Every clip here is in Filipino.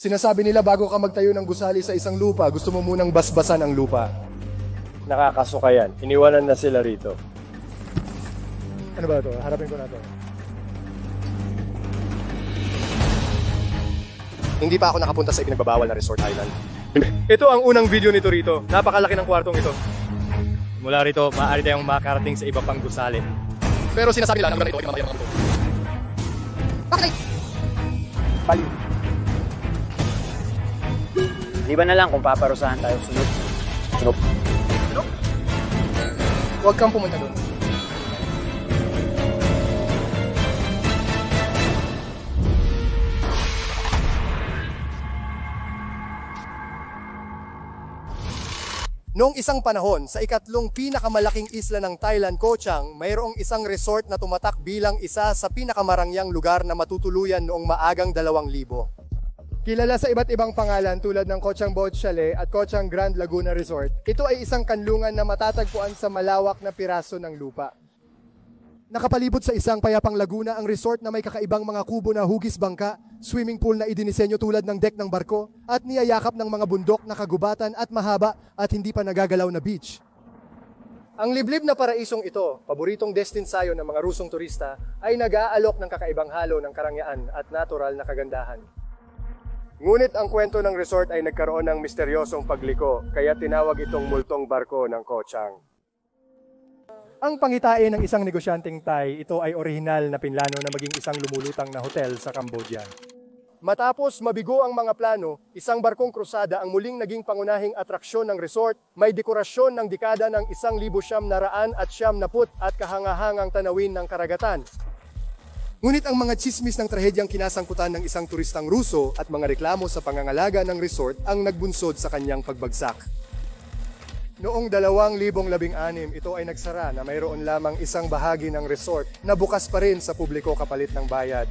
Sinasabi nila bago ka magtayo ng gusali sa isang lupa, gusto mo munang basbasan ang lupa. Nakakasuka yan. Iniwanan na sila rito. Ano ba ito? Harapin ko na ito. Hindi pa ako nakapunta sa ipinagbabawal na resort island. Ito ang unang video nito rito. Napakalaki ng kwartong ito. Mula rito, maaari tayong makarating sa iba pang gusali. Pero sinasabi nila na ito ay mamamayang mga ito. Bakit? Baliw. Di ba na lang kung paparusahan tayo sunod? Sunod? Huwag kang pumunta doon. Noong isang panahon, sa ikatlong pinakamalaking isla ng Thailand, Koh Chang, mayroong isang resort na tumatak bilang isa sa pinakamarangyang lugar na matutuluyan noong maagang 2,000. Kilala sa iba't ibang pangalan tulad ng Koh Chang Boat Chalet at Koh Chang Grand Laguna Resort, ito ay isang kanlungan na matatagpuan sa malawak na piraso ng lupa. Nakapalibot sa isang payapang laguna ang resort na may kakaibang mga kubo na hugis bangka, swimming pool na idinisenyo tulad ng deck ng barko, at niyayakap ng mga bundok na kagubatan at mahaba at hindi pa nagagalaw na beach. Ang liblib na paraisong ito, paboritong destinasyon ng mga Rusong turista, ay nag-aalok ng kakaibang halo ng karangyaan at natural na kagandahan. Ngunit ang kwento ng resort ay nagkaroon ng misteryosong pagliko, kaya tinawag itong multong barko ng Koh Chang. Ang pangitain ng isang negosyanteng Thai, ito ay orihinal na pinlano na maging isang lumulutang na hotel sa Cambodia. Matapos mabigo ang mga plano, isang barkong krusada ang muling naging pangunahing atraksyon ng resort, may dekorasyon ng dekada ng 1970 at kahangahangang tanawin ng karagatan. Ngunit ang mga tsismis ng trahedyang kinasangkutan ng isang turistang Ruso at mga reklamo sa pangangalaga ng resort ang nagbunsod sa kanyang pagbagsak. Noong 2016, ito ay nagsara na mayroon lamang isang bahagi ng resort na bukas pa rin sa publiko kapalit ng bayad.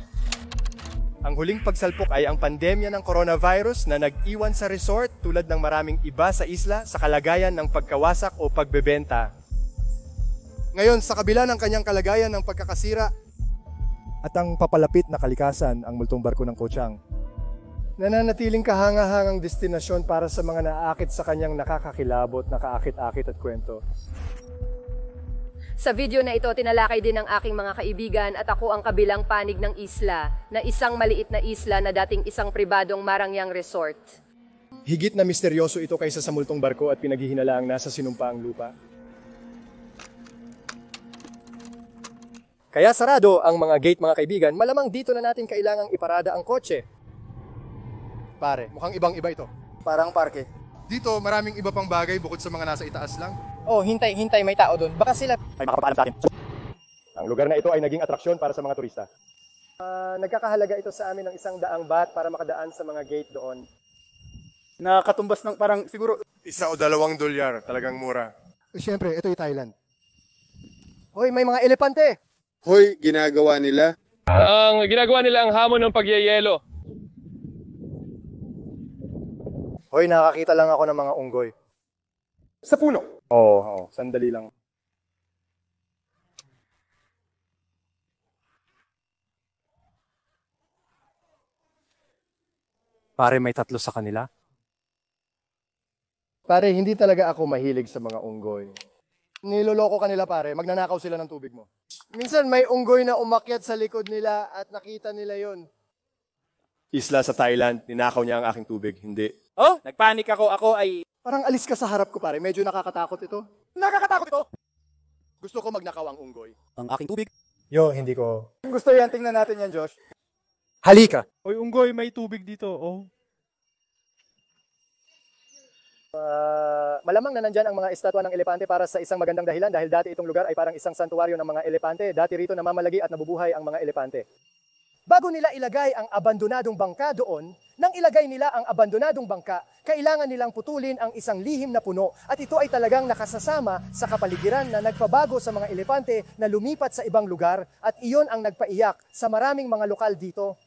Ang huling pagsalpok ay ang pandemya ng coronavirus na nag-iwan sa resort tulad ng maraming iba sa isla sa kalagayan ng pagkawasak o pagbebenta. Ngayon, sa kabila ng kanyang kalagayan ng pagkakasira, at ang papalapit na kalikasan ang multong barko ng Koh Chang, nananatiling kahangahangang destinasyon para sa mga naaakit sa kanyang nakakakilabot na kaakit-akit at kwento. Sa video na ito, tinalakay din ng aking mga kaibigan at ako ang kabilang panig ng isla, na isang maliit na isla na dating isang pribadong marangyang resort. Higit na misteryoso ito kaysa sa multong barko at pinaghihinalaang nasa sinumpaang lupa. Kaya sarado ang mga gate, mga kaibigan, malamang dito na natin kailangang iparada ang kotse. Pare, mukhang ibang-iba ito. Parang parke. Dito, maraming iba pang bagay bukod sa mga nasa itaas lang. Oh, hintay, may tao doon. Baka sila ay makapaalam sa akin. Ang lugar na ito ay naging atraksyon para sa mga turista. Nagkakahalaga ito sa amin ng 100 baht para makadaan sa mga gate doon. nakatumbas ng parang siguro $1 o $2, talagang mura. Siyempre, ito yung Thailand. Hoy, may mga elepante! Hoy, ginagawa nila. Ang ginagawa nila ang hamon ng pagyayelo. Hoy, nakakita lang ako ng mga unggoy. Sa puno. Oo, sandali lang. Pare, may 3 sa kanila. Pare, hindi talaga ako mahilig sa mga unggoy. Niloloko kanila pare, magnanakaw sila ng tubig mo. Minsan may unggoy na umakyat sa likod nila at nakita nila yon. Isla sa Thailand, ninakaw niya ang aking tubig, hindi. Oh, nagpanik ako. Ako ay Parang alis ka sa harap ko pare, medyo nakakatakot ito. nakakatakot ito. Gusto ko magnakaw ang unggoy. Ang aking tubig. Yo, hindi ko. Gusto yan, tingnan natin yan, Josh. Halika! Oy, unggoy, may tubig dito. Oh. Malamang na nandyan ang mga estatwa ng elepante para sa isang magandang dahilan dahil dati itong lugar ay parang isang santuaryo ng mga elepante. Dati rito namamalagi at nabubuhay ang mga elepante. Bago nila ilagay ang abandonadong bangka doon, nang ilagay nila ang abandonadong bangka, kailangan nilang putulin ang isang lihim na puno at ito ay talagang nakasasama sa kapaligiran na nagpabago sa mga elepante na lumipat sa ibang lugar at iyon ang nagpaiyak sa maraming mga lokal dito.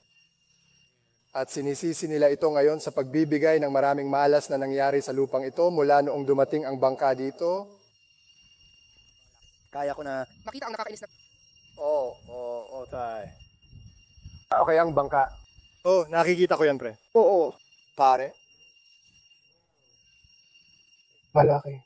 At sinisisi nila ito ngayon sa pagbibigay ng maraming malas na nangyari sa lupang ito mula noong dumating ang bangka dito. Kaya ko na Makita ang nakakainis na... Oo, tay. Okay, ang bangka. Oh, nakikita ko yan, pre. Oo. Pare. Malaki.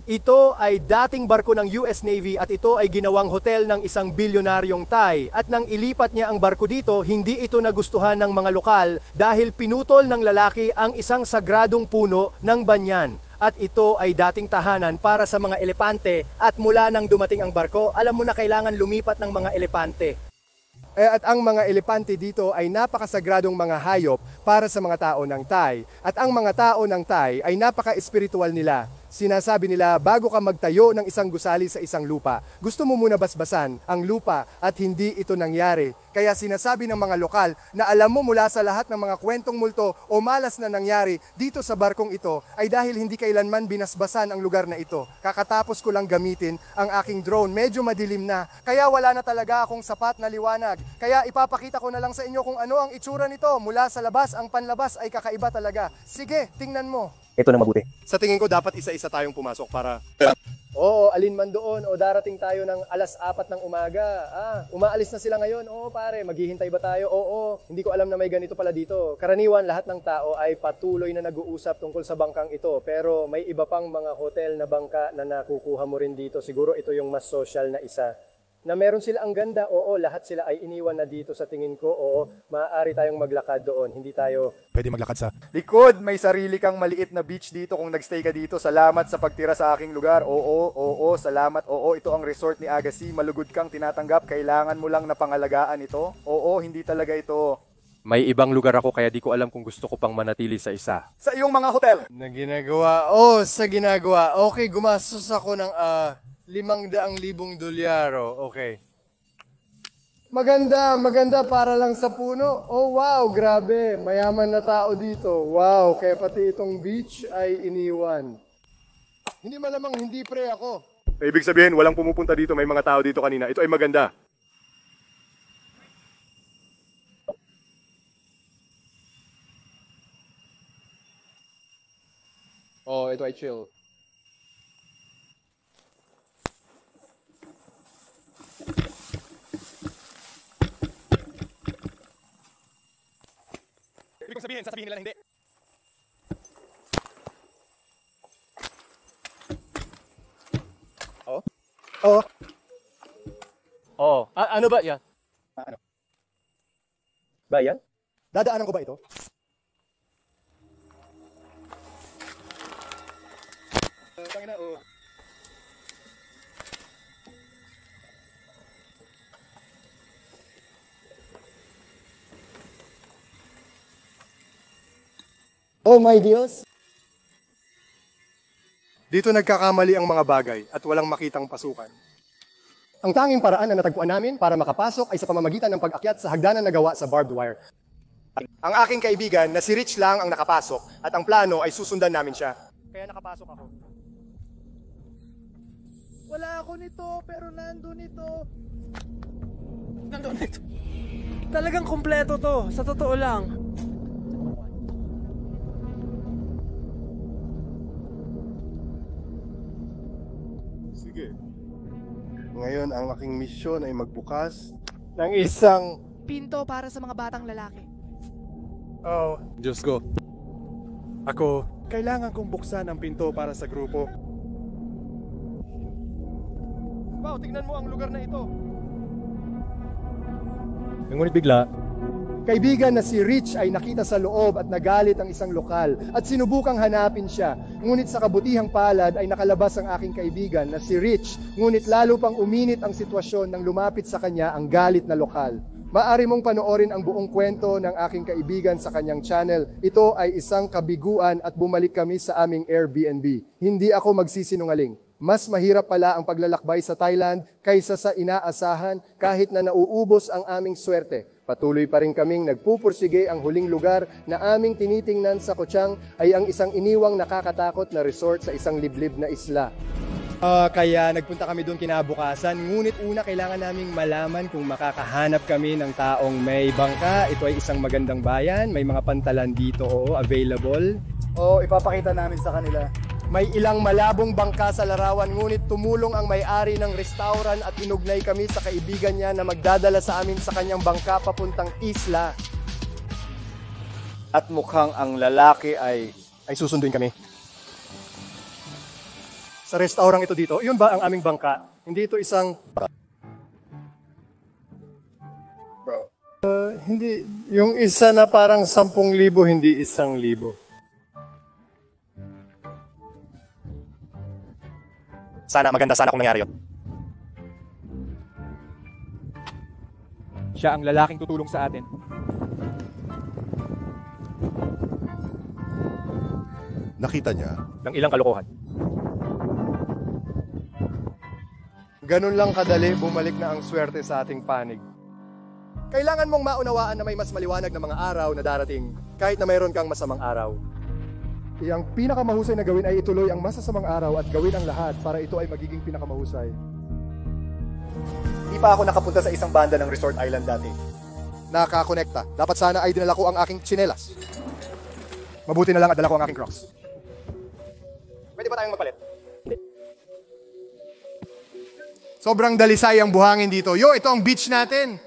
Ito ay dating barko ng US Navy at ito ay ginawang hotel ng isang bilyonaryong Thai. At nang ilipat niya ang barko dito, hindi ito nagustuhan ng mga lokal dahil pinutol ng lalaki ang isang sagradong puno ng banyan. At ito ay dating tahanan para sa mga elepante at mula nang dumating ang barko, alam mo na kailangan lumipat ng mga elepante. At ang mga elepante dito ay napakasagradong mga hayop para sa mga tao ng Thai. At ang mga tao ng Thai ay napaka-espiritual nila. Sinasabi nila, bago ka magtayo ng isang gusali sa isang lupa, gusto mo muna basbasan ang lupa at hindi ito nangyari. Kaya sinasabi ng mga lokal na alam mo mula sa lahat ng mga kwentong multo o malas na nangyari dito sa barkong ito ay dahil hindi kailanman binasbasan ang lugar na ito. Kakatapos ko lang gamitin ang aking drone, medyo madilim na, kaya wala na talaga akong sapat na liwanag. Kaya ipapakita ko na lang sa inyo kung ano ang itsura nito. Mula sa labas, ang panlabas ay kakaiba talaga. Sige, tingnan mo. Ito na mabuti. Sa tingin ko dapat isa-isa tayong pumasok para... Oo, alin man doon o darating tayo ng 4:00 ng umaga. Umaalis na sila ngayon. Oo pare, maghihintay ba tayo? Oo, hindi ko alam na may ganito pala dito. Karaniwan lahat ng tao ay patuloy na nag-uusap tungkol sa bangkang ito. Pero may iba pang mga hotel na bangka na nakukuha mo rin dito. Siguro ito yung mas social na isa. Na meron sila ang ganda, oo, lahat sila ay iniwan na dito sa tingin ko, oo, maaari tayong maglakad doon, hindi tayo... Pwede maglakad sa likod, may sarili kang maliit na beach dito kung nagstay ka dito. Salamat sa pagtira sa aking lugar. Oo, salamat. Oo, ito ang resort ni Agassi. Malugod kang tinatanggap, kailangan mo lang na pangalagaan ito. Oo, hindi talaga ito. May ibang lugar ako kaya di ko alam kung gusto ko pang manatili sa isa. Sa iyong mga hotel. Na ginagawa, sa ginagawa. Okay, gumastos ako ng 500,000 dolyaro. Okay. Maganda para lang sa puno. Oh wow, grabe. Mayaman na tao dito. Wow, kaya pati itong beach ay iniwan. Hindi malamang hindi pre ako. Ibig sabihin, walang pumupunta dito, may mga tao dito kanina. Ito ay maganda. Oh, ito ay chill. Ibig sasabihin nila hindi. Ano ba yan? Ano? Ba yan? Dadaanan ko ba ito? Oh my Diyos! Dito nagkakamali ang mga bagay at walang makitang pasukan. Ang tanging paraan na natagpuan namin para makapasok ay sa pamamagitan ng pag-akyat sa hagdanan na gawa sa barbed wire. Ang aking kaibigan na si Rich lang ang nakapasok at ang plano ay susundan namin siya. Kaya nakapasok ako. Wala ako nito, pero nandun ito. Nandun ito. Talagang kumpleto to, sa totoo lang. Sige. Ngayon, ang aking misyon ay magbukas ng isang... Pinto para sa mga batang lalaki. Oh, Diyos ko. ako, kailangan kong buksan ang pinto para sa grupo. Wow, tingnan mo ang lugar na ito. Ngunit bigla, Kaibigan na si Rich ay nakita sa loob at nagalit ang isang lokal at sinubukang hanapin siya. Ngunit sa kabutihang palad ay nakalabas ang aking kaibigan na si Rich, ngunit lalo pang uminit ang sitwasyon nang lumapit sa kanya ang galit na lokal. Maaari mong panoorin ang buong kwento ng aking kaibigan sa kanyang channel. Ito ay isang kabiguan at bumalik kami sa aming Airbnb. Hindi ako magsisinungaling. Mas mahirap pala ang paglalakbay sa Thailand kaysa sa inaasahan kahit na nauubos ang aming swerte. Patuloy pa rin kaming nagpupursige. Ang huling lugar na aming tinitingnan sa Ko Chang ay ang isang iniwang nakakatakot na resort sa isang liblib na isla. Kaya nagpunta kami doon kinabukasan, ngunit una kailangan naming malaman kung makakahanap kami ng taong may bangka. Ito ay isang magandang bayan, may mga pantalan dito, oo, available. Oo, ipapakita namin sa kanila. May ilang malabong bangka sa larawan, ngunit tumulong ang may-ari ng restaurant at inugnay kami sa kaibigan niya na magdadala sa amin sa kanyang bangka papuntang isla. At mukhang ang lalaki ay Susunduin kami. Sa restaurant ito dito, yun ba ang aming bangka? Hindi ito isang... hindi, yung isa na parang 10,000, hindi 1,000. Maganda sana kung nangyari yun. Siya ang lalaking tutulong sa atin. Nakita niya. Ng ilang kalokohan. Ganun lang kadali, bumalik na ang swerte sa ating panig. Kailangan mong maunawaan na may mas maliwanag na mga araw na darating kahit na mayroon kang masamang araw. Ang pinakamahusay na gawin ay ituloy ang masasamang araw at gawin ang lahat para ito ay magiging pinakamahusay. Di pa ako nakapunta sa isang banda ng Resort Island dati. Nakakonekta. Dapat sana ay dinala ko ang aking tsinelas. Mabuti na lang at dala ko ang aking Crocs. Pwede ba tayong magpalit? Hindi. Sobrang dalisay ang buhangin dito. Yo, ito ang beach natin.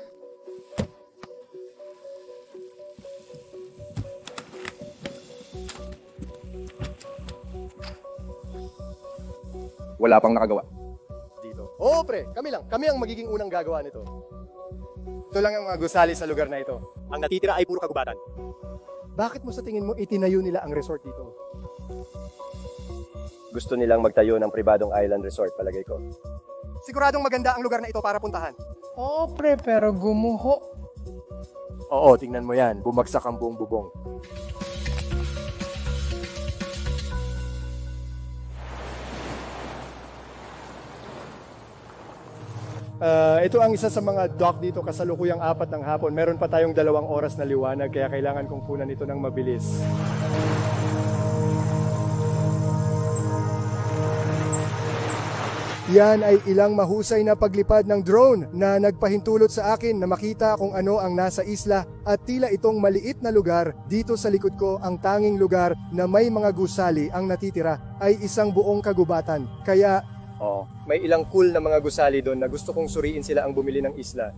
Wala pang nakagawa. Dito. Oo, pre. Kami lang. Kami ang magiging unang gagawa nito. Ito lang ang mga gusali sa lugar na ito. Ang natitira ay puro kagubatan. Bakit mo sa tingin mo itinayo nila ang resort dito? Gusto nilang magtayo ng pribadong island resort, palagay ko. Siguradong maganda ang lugar na ito para puntahan. Oo, pre, pero gumuho. Oo, tingnan mo yan. Bumagsak ang buong bubong. Ito ang isa sa mga dock dito, kasalukuyang 4 ng hapon. Meron pa tayong 2 oras na liwanag, kaya kailangan kong kunan ito ng mabilis. Yan ay ilang mahusay na paglipad ng drone na nagpahintulot sa akin na makita kung ano ang nasa isla at tila itong maliit na lugar dito sa likod ko, ang tanging lugar na may mga gusali ang natitira ay isang buong kagubatan. Kaya may ilang cool na mga gusali doon na gusto kong suriin sila ang bumili ng isla.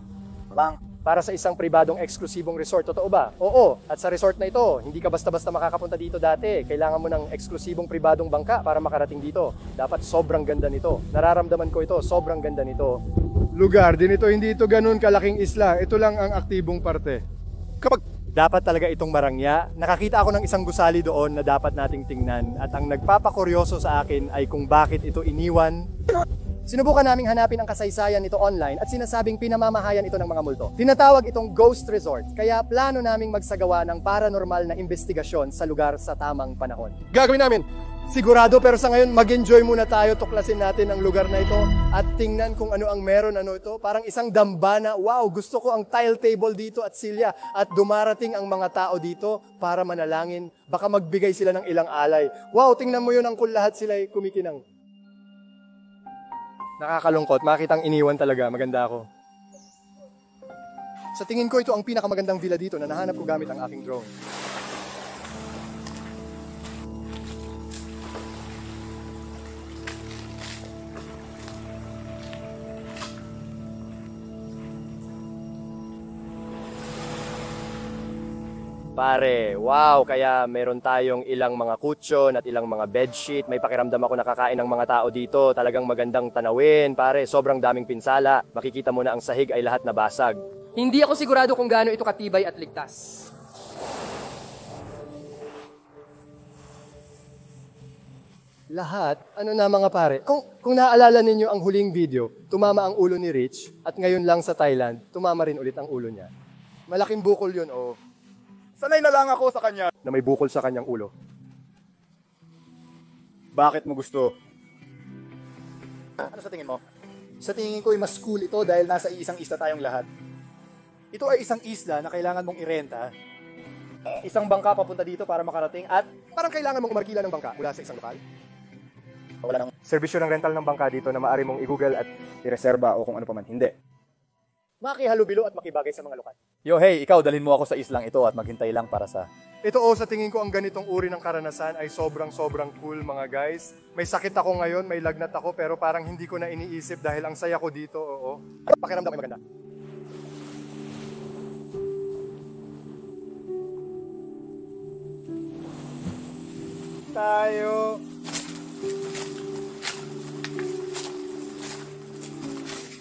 Para sa isang pribadong eksklusibong resort. Totoo ba? Oo. At sa resort na ito, hindi ka basta-basta makakapunta dito dati. Kailangan mo ng eksklusibong pribadong bangka para makarating dito. Dapat sobrang ganda nito. Nararamdaman ko ito, sobrang ganda nito. Lugar din ito, hindi ito ganun kalaking isla. Ito lang ang aktibong parte. Dapat talaga itong marangya. Nakakita ako ng isang gusali doon na dapat nating tingnan. At ang nagpapakuryoso sa akin ay kung bakit ito iniwan. Sinubukan naming hanapin ang kasaysayan nito online at sinasabing pinamamahayan ito ng mga multo. Tinatawag itong ghost resort, kaya plano naming magsagawa ng paranormal na investigasyon sa lugar sa tamang panahon. Gagawin namin! Sigurado, pero sa ngayon mag-enjoy muna tayo, tuklasin natin ang lugar na ito at tingnan kung ano ang meron ito. Parang isang dambana. Wow, gusto ko ang tile table dito at silya at dumarating ang mga tao dito para manalangin. Baka magbigay sila ng ilang alay. Wow, tingnan mo yun ang kung lahat sila ay kumikinang. Nakakalungkot, makitang iniwan talaga, maganda ako. Sa tingin ko ito ang pinakamagandang villa dito na nahanap ko gamit ang aking drone. Pare, wow, kaya meron tayong ilang mga kutsyon at ilang mga bedsheet. May pakiramdam ako nakakain ng mga tao dito. Talagang magandang tanawin, pare. Sobrang daming pinsala. Makikita mo na ang sahig ay lahat nabasag. Hindi ako sigurado kung gaano ito katibay at ligtas. Lahat, ano na mga pare, kung naaalala ninyo ang huling video, tumama ang ulo ni Rich at ngayon lang sa Thailand, tumama rin ulit ang ulo niya. Malaking bukol yun, oh. Sanay na lang ako sa kanya. Na may bukol sa kanyang ulo. Bakit mo gusto? Ano sa tingin mo? Sa tingin ko ay mas cool ito dahil nasa isang isla tayong lahat. Ito ay isang isla na kailangan mong irenta. Isang bangka papunta dito para makarating at Parang kailangan mong umarkila ng bangka mula sa isang lokal. wala nang Serbisyo ng rental ng bangka dito na maaari mong i-google at ireserba o kung ano pa man. Hindi. makihalubilo at makibagay sa mga lokal. Yo, hey, ikaw, dalhin mo ako sa islang ito at maghintay lang para sa... Ito sa tingin ko ang ganitong uri ng karanasan ay sobrang cool mga guys. May sakit ako ngayon, may lagnat ako, pero parang hindi ko na iniisip dahil ang saya ko dito, oo. Pakiramdam ay maganda. Tayo.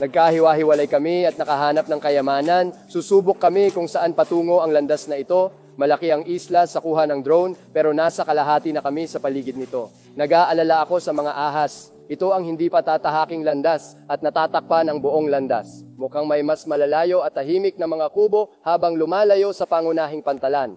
Nagkahiwa-hiwalay kami at nakahanap ng kayamanan. Susubok kami kung saan patungo ang landas na ito. Malaki ang isla sa kuha ng drone pero nasa kalahati na kami sa paligid nito. Nag-aalala ako sa mga ahas. Ito ang hindi pa tatahaking landas at natatakpan ang buong landas. Mukhang may mas malalayo at tahimik na mga kubo habang lumalayo sa pangunahing pantalan.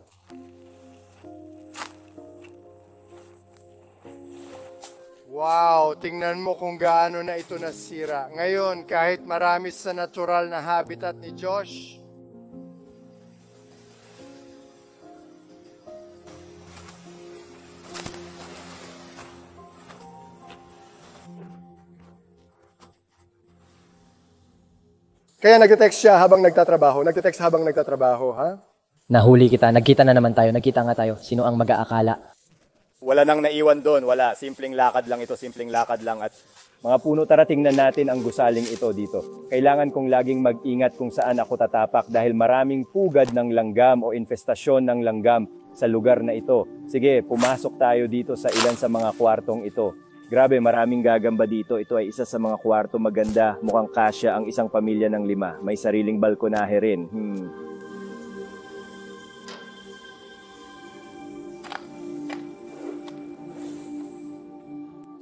Wow, tingnan mo kung gaano na ito nasira. Ngayon, kahit marami sa natural na habitat ni Josh, kaya nagte-text siya habang nagtatrabaho. Nagte-text habang nagtatrabaho, ha? Nahuli kita. Nagkita na naman tayo. Nagkita nga tayo. Sino ang mag-aakala? Wala nang naiwan doon, wala. Simpleng lakad lang ito, simpleng lakad lang. At mga puno, tara tingnan natin ang gusaling ito dito. Kailangan kong laging mag-ingat kung saan ako tatapak dahil maraming pugad ng langgam o infestasyon ng langgam sa lugar na ito. Sige, pumasok tayo dito sa ilan sa mga kwartong ito. Grabe, maraming gagamba dito. Ito ay isa sa mga kwarto maganda. Mukhang kasya ang isang pamilya ng 5. May sariling balkonahe rin.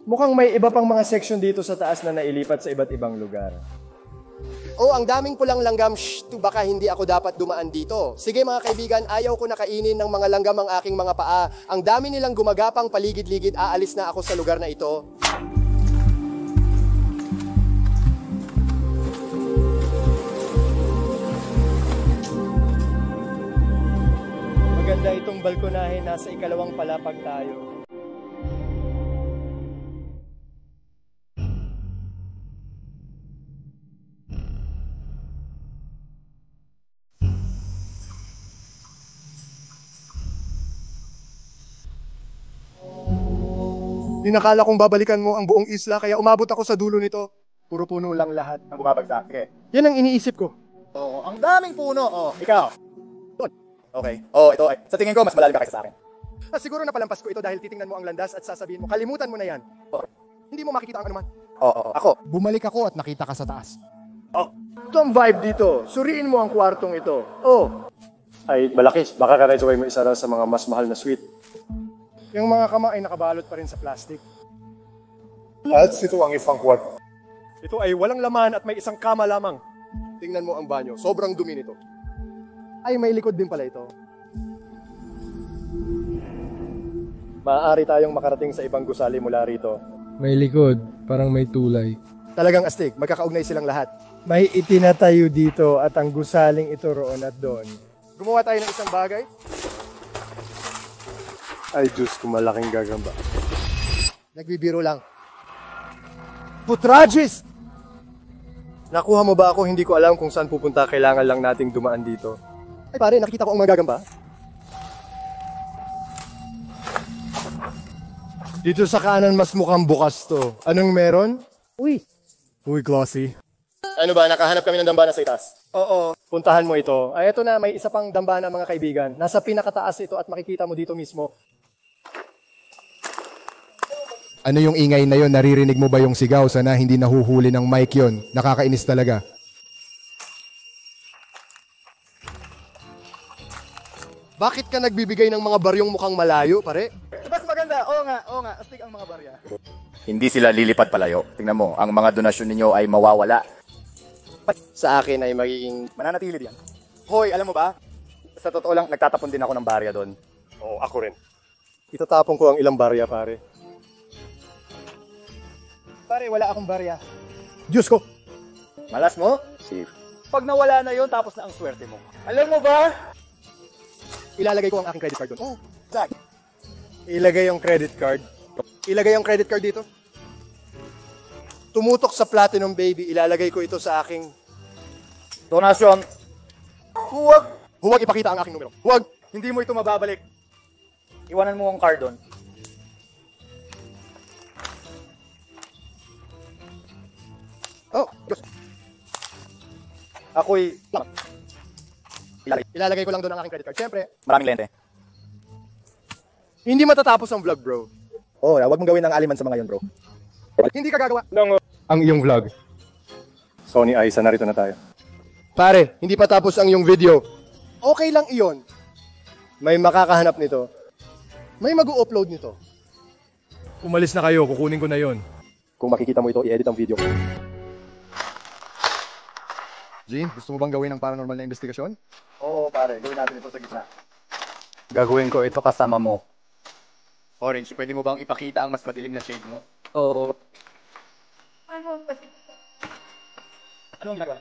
Mukhang may iba pang mga section dito sa taas na nailipat sa iba't ibang lugar. Oh, ang daming pulang langgam. Baka hindi ako dapat dumaan dito. Sige mga kaibigan, ayaw ko na kainin ng mga langgam ang aking mga paa. Ang dami nilang gumagapang paligid-ligid. Aalis na ako sa lugar na ito. Maganda itong balkonahe. Nasa ikalawang palapag tayo. Dinakala kong babalikan mo ang buong isla kaya umabot ako sa dulo nito. Puro puno lang lahat. Ang bumabagsak. Okay. Yan ang iniisip ko. Oo, ang daming puno. Oh, ikaw. Okay. Oh, ito ay. Sa tingin ko, mas malalim ka kaysa sa akin. Siguro napalampas ko ito dahil titingnan mo ang landas at sasabihin mo, kalimutan mo na yan. Hindi mo makikita ang anuman. Oo, ako. Bumalik ako at nakita ka sa taas. Oh, ito ang vibe dito. Suriin mo ang kwartong ito. Oh. Ay, malaki. Baka ka-reserve mo isa sa mga mas mahal na suite. Yung mga kama ay nakabalot pa rin sa plastic. At ito ang isang kwarto. Ito ay walang laman at may isang kama lamang. Tingnan mo ang banyo. Sobrang dumi nito. Ay, may likod din pala ito. Maaari tayong makarating sa ibang gusali mula rito. May likod, parang may tulay. Talagang astig, magkakaugnay silang lahat. May itinatayo dito at ang gusaling ito roon at doon. Gumawa tayo ng isang bagay. Ay, Diyos ko, malaking gagamba. Nagbibiro lang. Putragis! Nakuha mo ba ako? Hindi ko alam kung saan pupunta. Kailangan lang nating dumaan dito. Ay pare, nakita ko ang mga gagamba. Dito sa kanan mas mukhang bukas to. Anong meron? Uy, glossy. Ano ba, nakahanap kami ng dambana sa itaas? Oo. Puntahan mo ito. Ay, ito na, may isa pang dambana mga kaibigan. Nasa pinakataas ito at makikita mo dito mismo. Ano yung ingay na yon? Naririnig mo ba yung sigaw? Sana hindi nahuhuli ng mic yon. Nakakainis talaga. Bakit ka nagbibigay ng mga baryong mukhang malayo, pare? Mas maganda. Oo nga. Astig ang mga barya. Hindi sila lilipat palayo. Tingnan mo, ang mga donasyon ninyo ay mawawala. Sa akin ay magiging... Mananatili diyan. Hoy, alam mo ba? Sa totoo lang, nagtatapon din ako ng barya doon. Oo, ako rin. Itatapon ko ang ilang barya, pare. Pare, wala akong barya. Diyos ko! Malas mo? Safe. Pag nawala na yon, tapos na ang swerte mo. Alam mo ba? Ilalagay ko ang aking credit card doon. Oh, Zach. Ilagay yung credit card. Ilagay yung credit card dito. Tumutok sa Platinum Baby, ilalagay ko ito sa aking Donasyon. Huwag. Huwag ipakita ang aking numero. Huwag! Hindi mo ito mababalik. Iwanan mo ang card doon. Oh, Diyos. Ako'y Ilalagay ko lang doon ang aking credit card. Siyempre, maraming lente. hindi matatapos ang vlog, bro. Oh, wag mong gawin ng aliman sa mga yun, bro. Hindi ka gagawa. Ang iyong vlog. Sony Aiza, narito na tayo. Pare, hindi pa tapos ang iyong video. Okay lang iyon. May makakahanap nito. May mag-u-upload nito. Umalis na kayo, kukunin ko na yon. Kung makikita mo ito, i-edit ang video. Gene, gusto mo bang gawin ng paranormal na investigasyon? Oo, pare. Gawin natin ito sa gitna. Gagawin ko ito kasama mo. Orange, pwede mo bang ipakita ang mas madilim na shade mo? Oo. Anong ginagawa?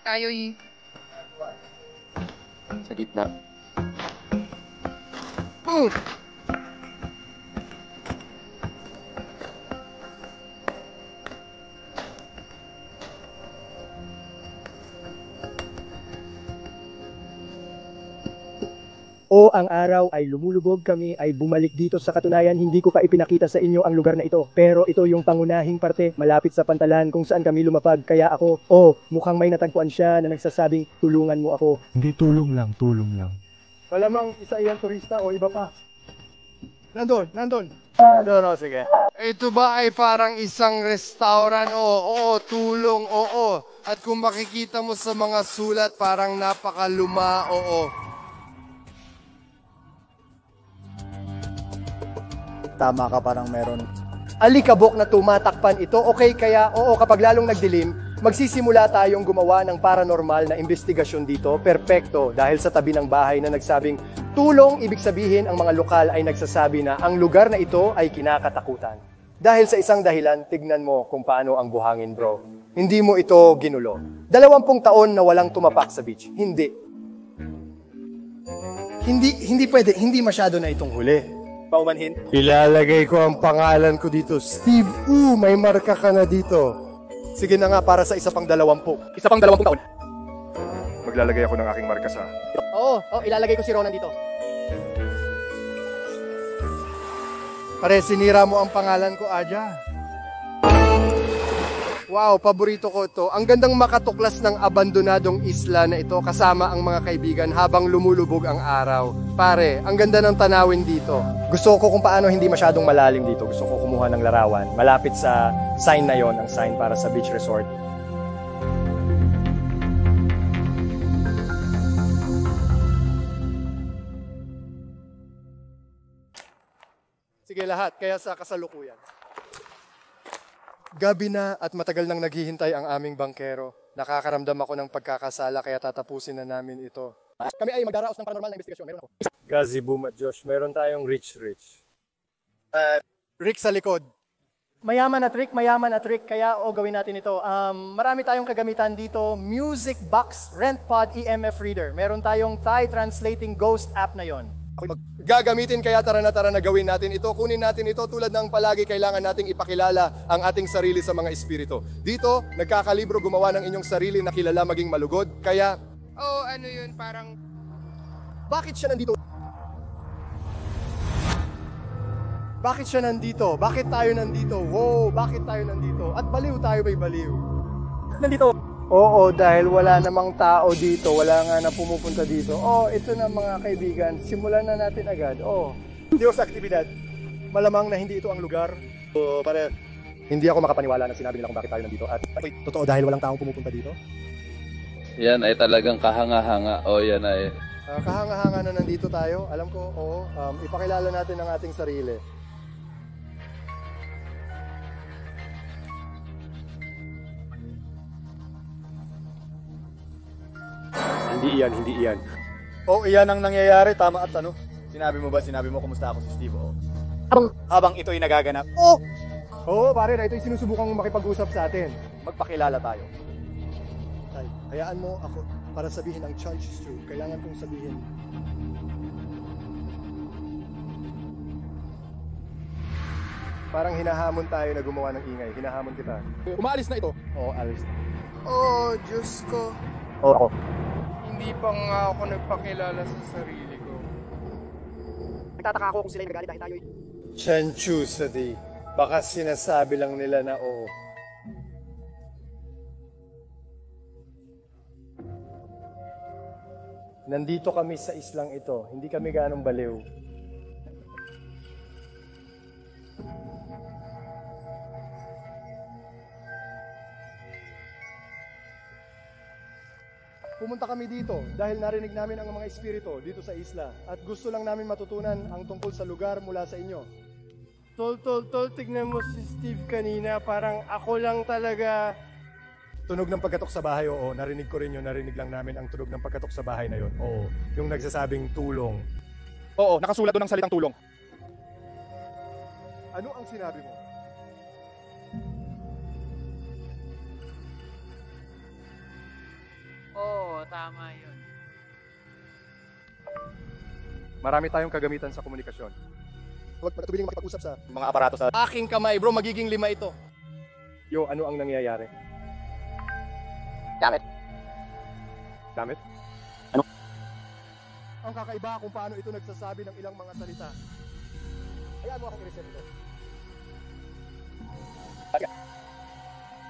Tayo'y Sa gitna. O ang araw ay lumulubog, kami ay bumalik dito. Sa katunayan, hindi ko pa ipinakita sa inyo ang lugar na ito. Pero ito yung pangunahing parte, malapit sa pantalan kung saan kami lumapag. Kaya ako, mukhang may natagpuan siya na nagsasabing, tulungan mo ako. Hindi, tulong lang, tulong lang. Malamang isa iyang turista o iba pa. Nandun. No, sige. Ito ba ay parang isang restaurant? Oo, tulong, oo. At kung makikita mo sa mga sulat, parang napakaluma, oo. Tama ka, parang meron. Alikabok na tumatakpan ito, okay? Kaya, oo, kapag lalong nagdilim, magsisimula tayong gumawa ng paranormal na investigasyon dito. Perpekto, dahil sa tabi ng bahay na nagsabing tulong, ibig sabihin ang mga lokal ay nagsasabi na ang lugar na ito ay kinakatakutan. Dahil sa isang dahilan, tignan mo kung paano ang buhangin, bro. Hindi mo ito ginulo. 20 taon na walang tumapak sa beach. Hindi pwede, hindi masyado na itong huli. Paumanhin. Ilalagay ko ang pangalan ko dito. Steve may marka ka na dito. Sige na nga, para sa isa pang 20. Isa pang 20 taon. Maglalagay ako ng aking marka sa... Oo, ilalagay ko si Ronan dito. Pare, sinira mo ang pangalan ko, Aja. Wow, paborito ko to. Ang gandang makatuklas ng abandonadong isla na ito kasama ang mga kaibigan habang lumulubog ang araw. Pare, ang ganda ng tanawin dito. Gusto ko kung paano hindi masyadong malalim dito. Gusto ko kumuha ng larawan. Malapit sa sign na yon, ang sign para sa beach resort. Sige lahat, kaya sa kasalukuyan. Gabi na at matagal nang naghihintay ang aming bangkero. Nakakaramdam ako ng pagkakasala kaya tatapusin na namin ito. Kami ay magdaraos ng paranormal na investigasyon. Meron ako. Gazi, Boom at Josh, meron tayong Rich. Rick sa likod. Mayaman na trick, kaya gawin natin ito. Marami tayong kagamitan dito. Music Box, RentPod, EMF Reader. Meron tayong Thai Translating Ghost app na yon. Gagamitin kaya tara na gawin natin ito. Kunin natin ito tulad ng palagi kailangan nating ipakilala ang ating sarili sa mga espiritu. Dito, nagkakalibro gumawa ng inyong sarili na kilala maging malugod. Kaya, ano yun, parang... Bakit siya nandito? Bakit siya nandito? Bakit tayo nandito? Wow, bakit tayo nandito? At baliw tayo ba'y baliw? Nandito. Oo, dahil wala namang tao dito, wala nga na pumupunta dito. Ito na mga kaibigan, simulan na natin agad. Diyos aktibidad. Malamang na hindi ito ang lugar. Hindi ako makapaniwala na sinabi nila kung bakit tayo nandito. At totoo dahil walang taong pumupunta dito? Yan ay talagang kahanga-hanga. Yan ay... kahanga-hanga na nandito tayo. Alam ko, ipakilala natin ang ating sarili. Hindi iyan. Iyan ang nangyayari. Tama at ano? Sinabi mo kumusta ako si Steve, Habang ito'y nagaganap. Oo, pare, na ito'y sinusubukang makipag-usap sa atin. Magpakilala tayo. Tay, hayaan mo ako para sabihin ang charge is true. Kailangan kong sabihin. Parang hinahamon tayo na gumawa ng ingay. Hinahamon kita. Umaalis na ito. Oo, alis. Oh, Diyos ko. Oo, ako. Hindi pa nga ako nagpakilala sa sarili ko. Nagtataka ako kung sila yung nagalit dahil tayo. Chanchu Sadi. Baka sinasabi lang nila na oo. Nandito kami sa islang ito. Hindi kami ganong baliw. Pumunta kami dito dahil narinig namin ang mga espiritu dito sa isla at gusto lang namin matutunan ang tungkol sa lugar mula sa inyo. Tol, tignan mo si Steve kanina. Parang ako lang talaga. Tunog ng pagkatok sa bahay, oo. Narinig ko rin yun. Narinig lang namin ang tunog ng pagkatok sa bahay na yun. Oo. Yung nagsasabing tulong. Oo, nakasulat doon ang salitang tulong. Ano ang sinabi mo? Oo, tama yun. Marami tayong kagamitan sa komunikasyon. Huwag patubiling makipag-usap sa Mga aparato sa... Aking kamay, bro, magiging 5 ito. Yo, ano ang nangyayari? Gamit. Damit? Ano? Ang kakaiba kung paano ito nagsasabi ng ilang mga salita. Hayaan mo akong i-reset ito.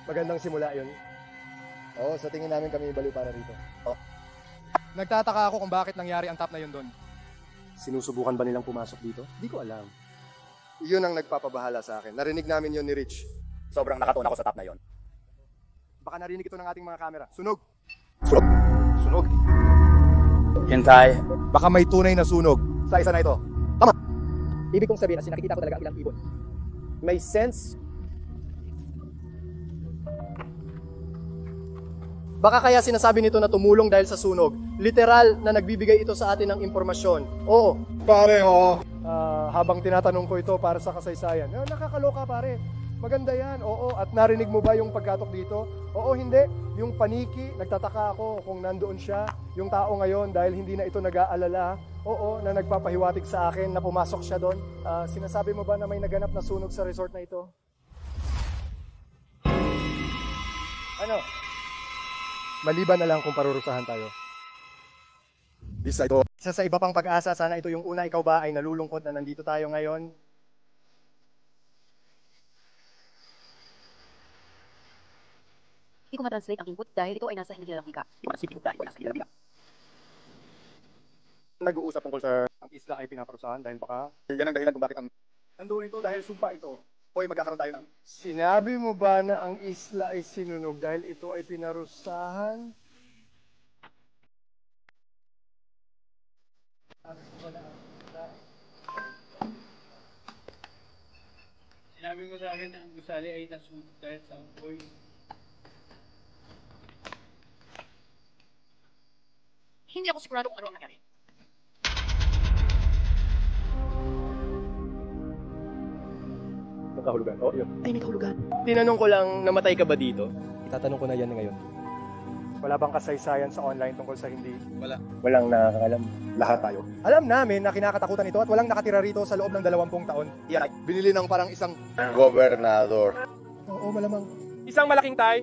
Magandang simula yun. Oo, sa tingin namin kami baliw para rito. Oh. Nagtataka ako kung bakit nangyari ang tap na yun doon. Sinusubukan ba nilang pumasok dito? Di ko alam. Yun ang nagpapabahala sa akin. Narinig namin yun ni Rich. Sobrang nakatuna ko sa top na yon. Baka narinig ito ng ating mga kamera. Sunog! Sunog! Sunog! Hintay. Baka may tunay na sunog sa isa na ito. Tama! Ibig kong sabihin, kasi nakikita ko talaga ang ilang ibon. May sense. Baka kaya sinasabi nito na tumulong dahil sa sunog. Literal na nagbibigay ito sa atin ng impormasyon. Oo. Pare, oo. Habang tinatanong ko ito para sa kasaysayan. Nakakaloka, pare. Maganda yan, oo. At narinig mo ba yung pagkatok dito? Oo, hindi. Yung paniki, nagtataka ako kung nandoon siya, yung tao ngayon, dahil hindi na ito nag-aalala. Oo, na nagpapahiwatig sa akin na pumasok siya doon. Sinasabi mo ba na may naganap na sunog sa resort na ito? Ano? Maliban na lang kung parurusahan tayo. Isa sa iba pang pag-asa, sana ito yung una. Ikaw ba ay nalulungkot na nandito tayo ngayon? Hindi ko matranslate ang input dahil ito ay nasa hindi lang hika. Nag-uusap tungkol sa ang isla ay pinaparusahan dahil baka yan ang dahilan kung bakit ang nandoon ito dahil sumpa ito. Hoy, magkakaroon tayo ng... Sinabi mo ba na ang isla ay sinunog dahil ito ay pinarusahan? Sinabi mo sa akin na ang gusali ay nasunog dahil sa apoy. Hindi ako sigurado kung ano ang nangyari. Nakahulugan. Oo, yun. Ay, may kahulugan. Tinanong ko lang, namatay ka ba dito? Itatanong ko na yan ngayon. Wala bang kasaysayan sa online tungkol sa hindi? Wala. Walang nakakaalam. Lahat tayo. Alam namin na kinakatakutan ito at walang nakatira rito sa loob ng 20 taon. Yan, binili ng parang isang... Gobernador. Oo, malamang. Isang malaking tay.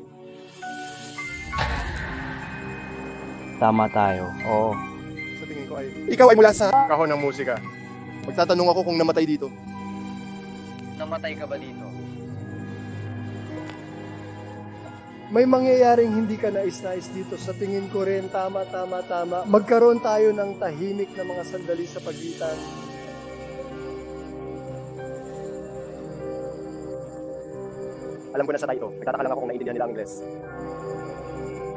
Tama tayo. Oo. Sa tingin ko ay... Ikaw ay mula sa kahon ng musika. Magtatanong ako kung namatay dito. Namatay ka ba dito? May mangyayaring hindi ka nais-nais dito. Sa tingin ko rin, tama. Magkaroon tayo ng tahimik na mga sandali sa pagitan. Alam ko na sa tayo ito. Nagtataka lang ako kung naiintindihan nila ang Ingles.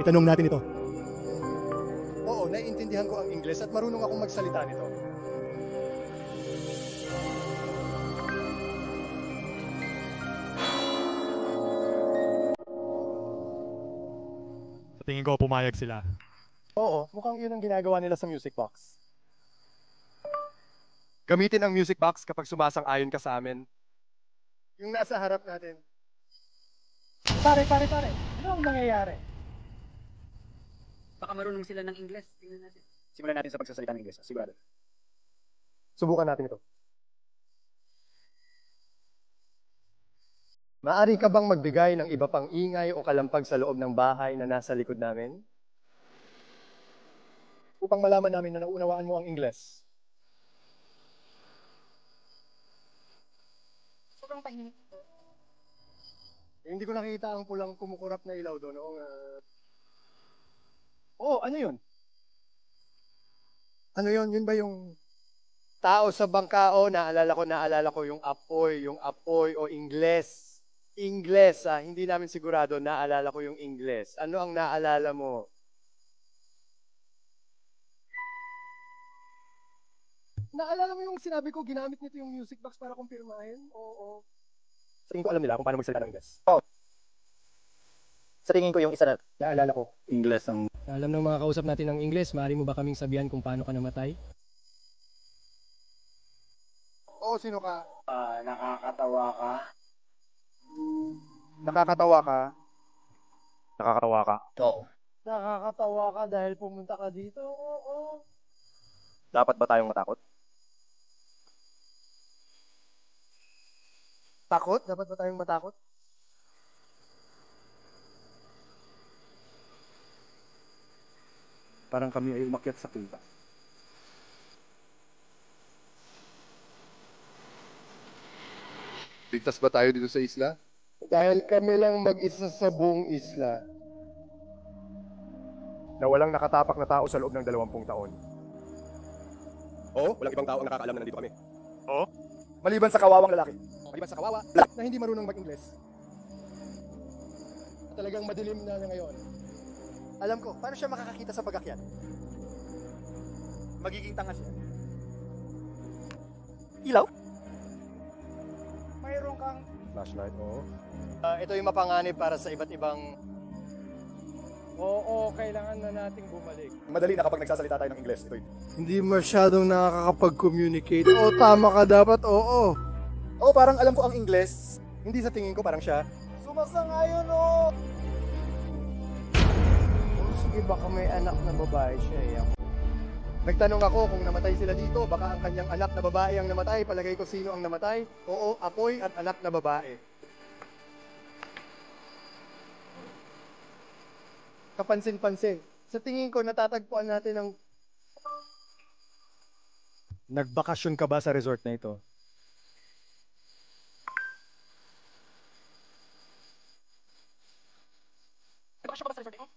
Itanong natin ito. Oo, naiintindihan ko ang Ingles at marunong akong magsalita nito. Sa tingin ko, pumayag sila. Oo, mukhang yun ang ginagawa nila sa music box. Gamitin ang music box kapag sumasang-ayon ka sa amin. Yung nasa harap natin. Pare. Ano ang nangyayari? Baka marunong sila ng Ingles. Tingnan natin. Simulan natin sa pagsasalita ng Ingles, sigurado. Subukan natin ito. Maari ka bang magbigay ng iba pang ingay o kalampag sa loob ng bahay na nasa likod namin? Upang malaman namin na naunawaan mo ang Ingles. Sobrang tahimik. Hindi ko nakita ang pulang kumukurap na ilaw doon. Oh, ano yun? Ano yun? Yun ba yung tao sa bangka? Oh, naalala ko yung apoy o Ingles. Ingles, hindi namin sigurado, naalala ko yung Ingles. Ano ang naalala mo? Naalala mo yung sinabi ko, ginamit nito yung music box para kumpirmahin? Oo. Sa tingin ko alam nila kung paano magsalita ng Ingles. Sa tingin ko yung isa na naalala ko, Ingles ang... Alam ng mga kausap natin ng Ingles, maaari mo ba kaming sabihan kung paano ka namatay? Oo, sino ka? Nakakatawa ka. Nakakatawa ka? Nakakatawa ka. Oo. Nakakatawa ka dahil pumunta ka dito? Oo. Dapat ba tayong matakot? Takot? Dapat ba tayong matakot? Parang kami ay umakyat sa kuba. Ligtas ba tayo dito sa isla? Dahil kami lang mag-isa sa buong isla. Na walang nakatapak na tao sa loob ng 20 taon. Oo, walang ibang tao ang nakakaalam na nandito kami. Oo? Maliban sa kawawang lalaki. Maliban sa kawawa na hindi marunong mag-Ingles. At talagang madilim na ngayon. Alam ko, paano siya makakakita sa pag-akyat? Magiging tanga siya. Ilaw? Mayroon kang... Flashlight, oo. Ito yung mapanganib para sa iba't ibang... Oo, kailangan na nating bumalik. Madali na kapag nagsasalita tayo ng Ingles. Ito. Hindi masyadong nakakapag-communicate. O, tama ka dapat, oo. Oo, parang alam ko ang Ingles. Hindi sa tingin ko, parang siya. Sumasangayon, oh! Sige, baka may anak na babae siya eh. Nagtanong ako kung namatay sila dito, baka ang kanyang anak na babae ang namatay. Palagay ko sino ang namatay. Oo, apoy at anak na babae. Kapansin-pansin. Sa tingin ko, natatagpuan natin ang... Nagbakasyon ka ba sa resort na ito? Nagbakasyon ka ba sa resort ito?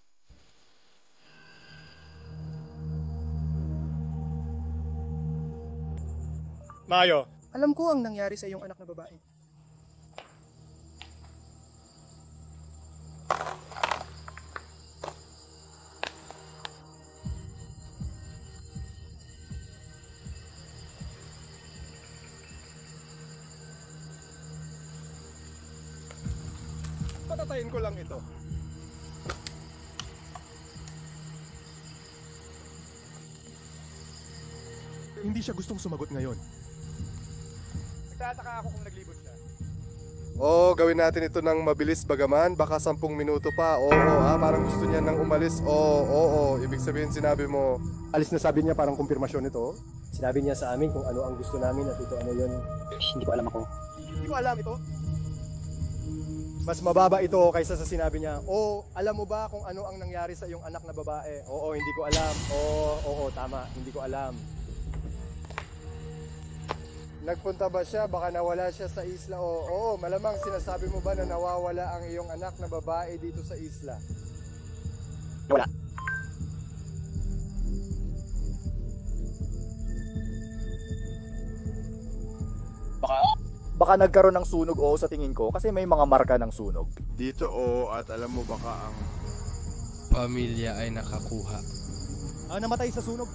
Mayo! Alam ko ang nangyari sa iyong anak na babae. Patatayin ko lang ito. Hindi siya gustong sumagot ngayon. Nagtataka ako kung naglibot siya. Oo, gawin natin ito ng mabilis bagaman. Baka 10 minuto pa. Oo, parang gusto niya nang umalis. Oo. Ibig sabihin sinabi mo, Alis na sabi niya parang kumpirmasyon ito. Sinabi niya sa amin kung ano ang gusto namin at ito ano yun. Hindi ko alam ako. Hindi ko alam ito. Mas mababa ito kaysa sa sinabi niya, alam mo ba kung ano ang nangyari sa iyong anak na babae? Oo, hindi ko alam. Oo, tama, hindi ko alam. Nagpunta ba siya? Baka nawala siya sa isla. Oo, malamang sinasabi mo ba na nawawala ang iyong anak na babae dito sa isla? Wala. Baka nagkaroon ng sunog, oo, sa tingin ko. Kasi may mga marka ng sunog. dito at alam mo baka ang Pamilya ay nakakuha. Namatay sa sunog.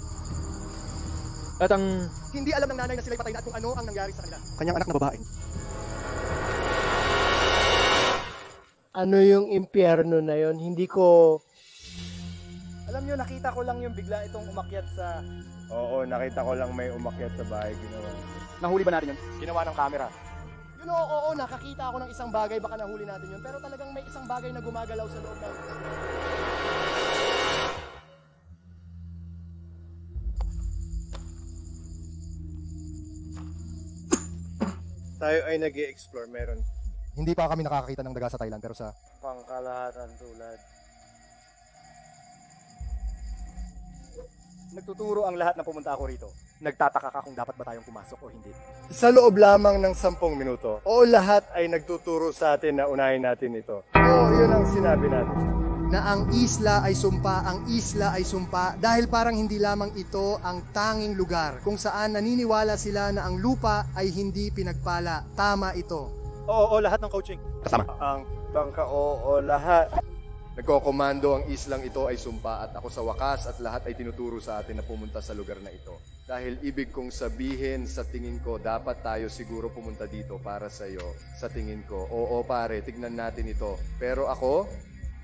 At ang... Hindi alam ng nanay na sila'y patay na at kung ano ang nangyari sa kanila. Kanyang anak na babae. Ano yung impyerno na yon? Hindi ko... Alam nyo, nakita ko lang yung bigla itong umakyat sa... Oo, nakita ko lang may umakyat sa bahay ginawa. Nahuli ba natin yun? Ginawa ng camera. Oo, nakakita ako ng isang bagay, baka nahuli natin yun. Pero talagang may isang bagay na gumagalaw sa loob ng... Tayo ay nag-i-explore, meron. Hindi pa kami nakakakita ng daga sa Thailand pero sa Pangkalahatan tulad. Nagtuturo ang lahat na pumunta ako rito. Nagtataka ka kung dapat ba tayong pumasok o hindi. Sa loob lamang ng 10 minuto, o lahat ay nagtuturo sa atin na unahin natin ito. Oo, yun ang sinabi natin. Na ang isla ay sumpa dahil parang hindi lamang ito ang tanging lugar kung saan naniniwala sila na ang lupa ay hindi pinagpala. Tama ito. Oo, lahat ng coaching. kasama. Ang bangka, oo, lahat. Nagkokomando ang islang ito ay sumpa at ako sa wakas at lahat ay tinuturo sa atin na pumunta sa lugar na ito. Dahil ibig kong sabihin sa tingin ko, dapat tayo siguro pumunta dito para sa iyo. Sa tingin ko, oo pare, tignan natin ito. Pero ako,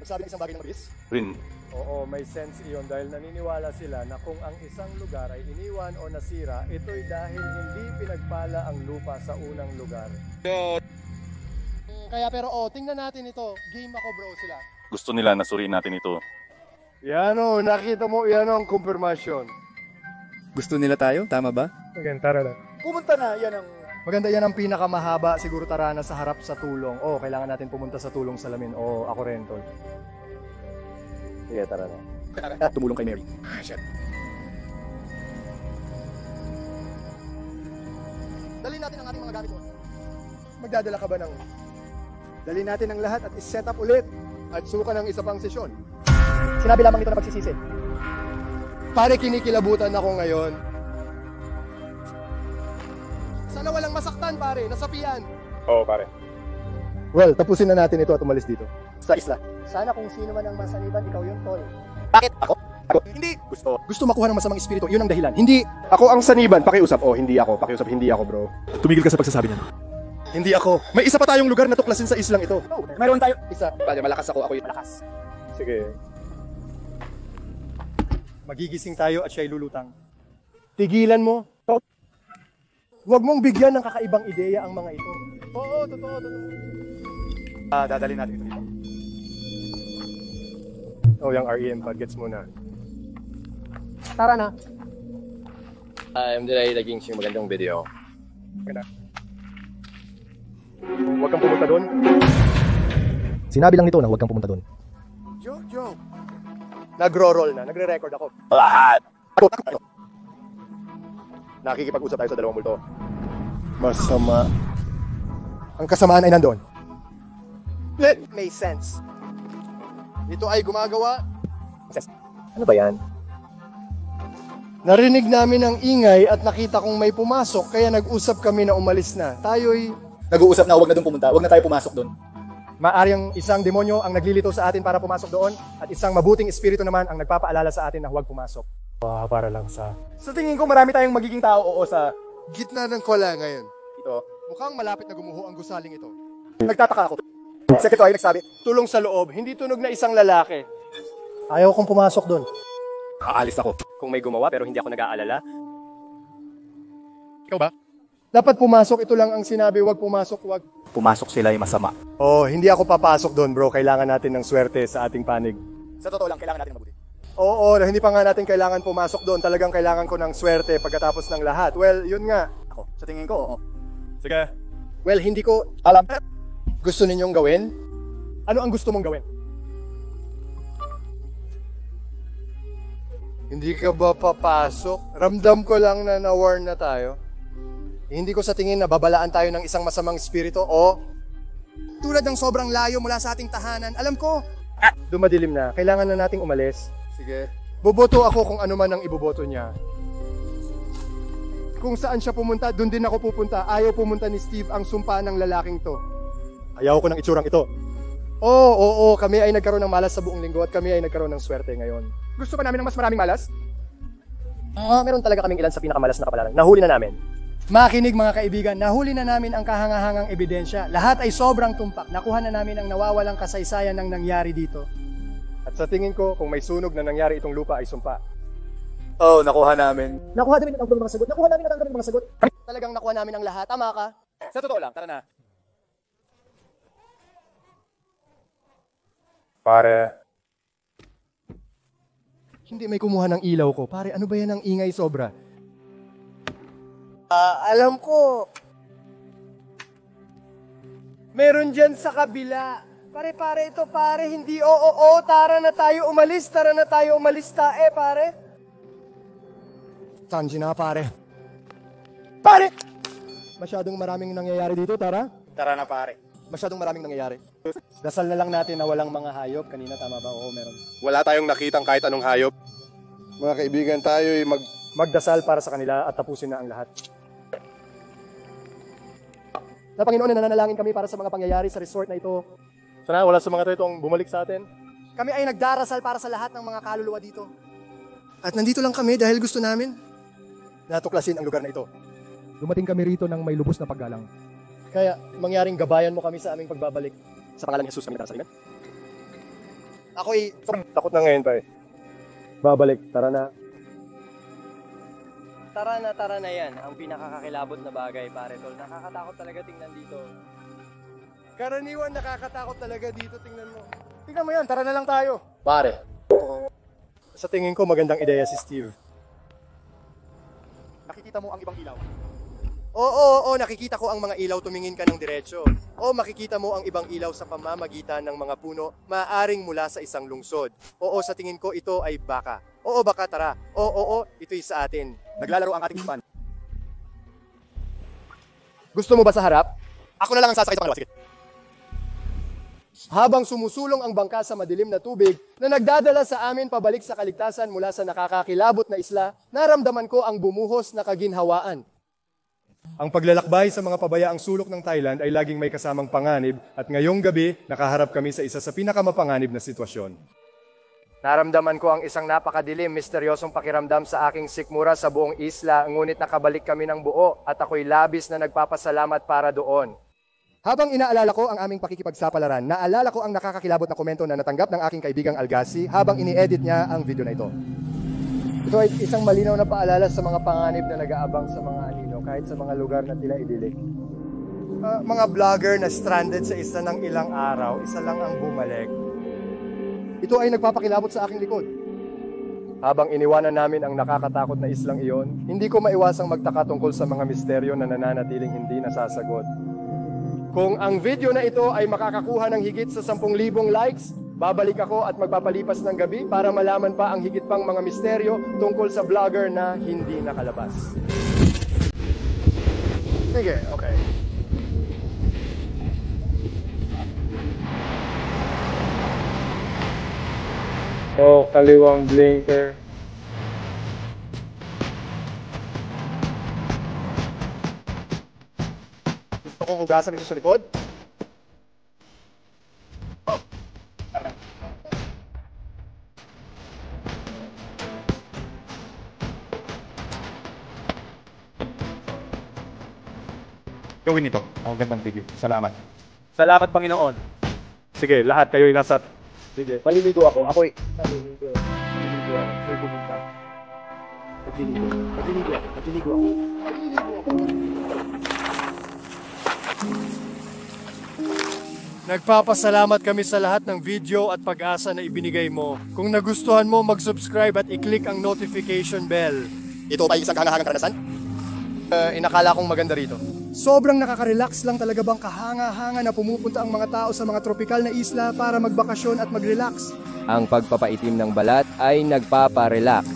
Masabi ng isang bagay na mabilis? Rin. oo, may sense iyon dahil naniniwala sila na kung ang isang lugar ay iniwan o nasira, ito'y dahil hindi pinagpala ang lupa sa unang lugar. Kaya pero tingnan natin ito. Game ako bro sila. Gusto nila na suriin natin ito. Yan o, nakita mo, yan ang kumpirmasyon. Gusto nila tayo? Tama ba? Again, tara na. Pumunta na, yan ang... Maganda yan ang pinakamahaba, siguro Tarana sa harap sa tulong. Oh, kailangan natin pumunta sa tulong salamin. Oh, ako rin, tol. Sige, tara na. Tumulong kay Mary. Dali natin ang ating mga gamit. Magdadala ka ba ng... Dali natin ang lahat at is-set up ulit. At suka ng isa pang sesyon? Sinabi lamang ito na pagsisisi. Pare, kinikilabutan ako ngayon. Sana walang masaktan pare, nasapian. Oo, pare. Well, tapusin na natin ito at umalis dito. Sa isla. Sana kung sino man ang masaniban, ikaw yun, tol. Bakit? Ako? Hindi! Gusto makuha ng masamang espiritu. Yun ang dahilan. Hindi! Ako ang saniban, pakiusap. Oh, hindi ako. Pakiusap, hindi ako, bro. Tumigil ka sa pagsasabi niyan. Hindi ako. May isa pa tayong lugar na tuklasin sa islang ito. Mayroon tayo. Isa. Pwede, malakas ako. Ako yung malakas. Sige. Magigising tayo at siya'y lulutang. Tigilan mo. Huwag mong bigyan ng kakaibang ideya ang mga ito. Oo, totoo. Dadalhin natin ito dito. Oh, yung REM pad. Gets mo na. Tara na. Hindi na ilaging yung magandang video. Huwag kang pumunta doon. Sinabi lang nito na huwag kang pumunta doon. Joke. Nagro-roll na. Nagre-record ako. Lahat! Nakikipag-usap tayo sa dalawang multo. Masama. Ang kasamaan ay nandoon. May sense. Ito ay gumagawa. Ano ba yan? Narinig namin ang ingay at nakita kong may pumasok kaya nag-usap kami na umalis na. Tayo'y Nag-uusap na huwag na doon pumunta. Huwag na tayo pumasok doon. maaari ang isang demonyo ang naglilito sa atin para pumasok doon at isang mabuting espiritu naman ang nagpapaalala sa atin na huwag pumasok. Para lang sa tingin ko marami tayong magiging tao sa gitna ng kwala ngayon. ito. Mukhang malapit na gumuho ang gusaling ito. Nagtataka ako. Second ay nagsabi, Tulong sa loob, hindi tunog na isang lalaki. Ayaw kong pumasok doon. aalis ako. Kung may gumawa pero hindi ako nag-aalala, Ikaw ba? Dapat pumasok, ito lang ang sinabi, huwag pumasok, huwag. Pumasok sila ay masama. Oh, hindi ako papasok doon, bro. Kailangan natin ng swerte sa ating panig. Sa totoo lang, kailangan natin mabuti. Oo, hindi pa nga natin kailangan pumasok doon. Talagang kailangan ko ng swerte pagkatapos ng lahat. Well, yun nga. Ako, sa tingin ko, oo. Sige. Well, hindi ko Alam. gusto ninyong gawin. Ano ang gusto mong gawin? Hindi ka ba papasok? Ramdam ko lang na na-warn na tayo. Hindi ko sa tingin na babalaan tayo ng isang masamang espiritu o tulad ng sobrang layo mula sa ating tahanan. Alam ko, dumadilim na. Kailangan na nating umalis. Sige. Boboto ako kung ano man ang iboboto niya. Kung saan siya pumunta, doon din ako pupunta. Ayaw pumunta ni Steve ang sumpa ng lalaking to. Ayaw ko ng itsurang ito. Oo, kami ay nagkaroon ng malas sa buong linggo at kami ay nagkaroon ng swerte ngayon. Gusto ba namin ng mas maraming malas? Meron talaga kaming ilan sa pinakamalas na kapalaran. Nahuli na namin. Makinig mga kaibigan, nahuli na namin ang kahangahangang ebidensya. Lahat ay sobrang tumpak. Nakuha na namin ang nawawalang kasaysayan ng nangyari dito. At sa tingin ko, kung may sunog na nangyari itong lupa ay sumpa. Oo, nakuha namin. Nakuha namin ang mga sagot. Nakuha namin ang mga sagot. Talagang nakuha namin ang lahat. Tama ka? Sa totoo lang, tara na. Pare. Hindi may kumuha ng ilaw ko. Pare, ano ba yan ang ingay sobra? Alam ko. Meron dyan sa kabila. Pare, ito pare, hindi oo, tara na tayo umalis, pare. Sanji na, pare. Pare! Masyadong maraming nangyayari dito, tara. Tara na pare. Masyadong maraming nangyayari. Dasal na lang natin na walang mga hayop. Kanina, tama ba? Oo, meron. Wala tayong nakitang kahit anong hayop. Mga kaibigan, tayo'y Magdasal para sa kanila at tapusin na ang lahat. Na Panginoon, nananalangin kami para sa mga pangyayari sa resort na ito. Sana wala sa mga itong bumalik sa atin. Kami ay nagdarasal para sa lahat ng mga kaluluwa dito. At nandito lang kami dahil gusto namin natuklasin ang lugar na ito. Dumating kami rito ng may lubos na paggalang. Kaya mangyaring gabayan mo kami sa aming pagbabalik. Sa pangalan ni Jesus kami darasal. Ako'y Takot na ngayon, pare. Babalik, tara na. Tara na yan. Ang pinakakakilabot na bagay, pare tol. Nakakatakot talaga tingnan dito. Karaniwan nakakatakot talaga dito, tingnan mo. tingnan mo yan, tara na lang tayo. Pare. Sa tingin ko magandang ideya si Steve. Nakikita mo ang ibang ilaw. Oo, nakikita ko ang mga ilaw, tumingin ka ng diretsyo. O makikita mo ang ibang ilaw sa pamamagitan ng mga puno, maaaring mula sa isang lungsod. Oo, sa tingin ko ito ay baka. Oo, baka tara. Oo, ito'y sa atin. Naglalaro ang ating fan. Gusto mo ba sa harap? Ako na lang ang sasakay sa kalawa. Sige. Habang sumusulong ang bangka sa madilim na tubig na nagdadala sa amin pabalik sa kaligtasan mula sa nakakakilabot na isla, naramdaman ko ang bumuhos na kaginhawaan. Ang paglalakbay sa mga pabayaang sulok ng Thailand ay laging may kasamang panganib at ngayong gabi nakaharap kami sa isa sa pinakamapanganib na sitwasyon. Naramdaman ko ang isang napakadilim, misteryosong pakiramdam sa aking sikmura sa buong isla, ngunit nakabalik kami ng buo at ako'y labis na nagpapasalamat para doon. Habang inaalala ko ang aming pakikipagsapalaran, naalala ko ang nakakakilabot na komento na natanggap ng aking kaibigang Algasi habang ini-edit niya ang video na ito. Ito ay isang malinaw na paalala sa mga panganib na nag-aabang sa mga anino kahit sa mga lugar na tila idilik. Mga vlogger na stranded sa isa ng ilang araw, isa lang ang bumalik. Ito ay nagpapakilabot sa aking likod. Habang iniwanan namin ang nakakatakot na islang iyon, hindi ko maiwasang magtaka tungkol sa mga misteryo na nananatiling hindi nasasagot. Kung ang video na ito ay makakakuha ng higit sa 10,000 likes, babalik ako at magpapalipas ng gabi para malaman pa ang higit pang mga misteryo tungkol sa vlogger na hindi nakalabas. Sige, okay. Kaliwang blinker. Gusto kong hugasan ito sa likod. Gawin ito. Ang gandang tigil. Salamat. Salamat, Panginoon. Sige, lahat kayo'y nasa... Sige. Paliligo ako. Ako'y... Paliligo. Paliligo ako. Ako'y pumunta. Paliligo. Paliligo ako. Paliligo ako. Paliligo ako. Nagpapasalamat kami sa lahat ng video at pag-asa na ibinigay mo. Kung nagustuhan mo, mag-subscribe at i-click ang notification bell. Ito ba isang kahangahangang karanasan? Inakala kong maganda rito. Sobrang nakaka-relax lang talaga bang kahanga-hanga na pumupunta ang mga tao sa mga tropikal na isla para magbakasyon at mag-relax? Ang pagpapaitim ng balat ay nagpapa-relax.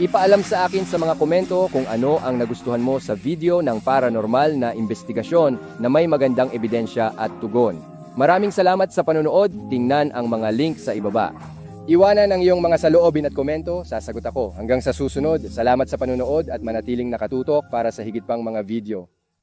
Ipaalam sa akin sa mga komento kung ano ang nagustuhan mo sa video ng paranormal na investigasyon na may magandang ebidensya at tugon. Maraming salamat sa panonood, tingnan ang mga link sa ibaba. Iwanan ang iyong mga saloobin at komento, sasagot ako. Hanggang sa susunod, salamat sa panonood at manatiling nakatutok para sa higit pang mga video.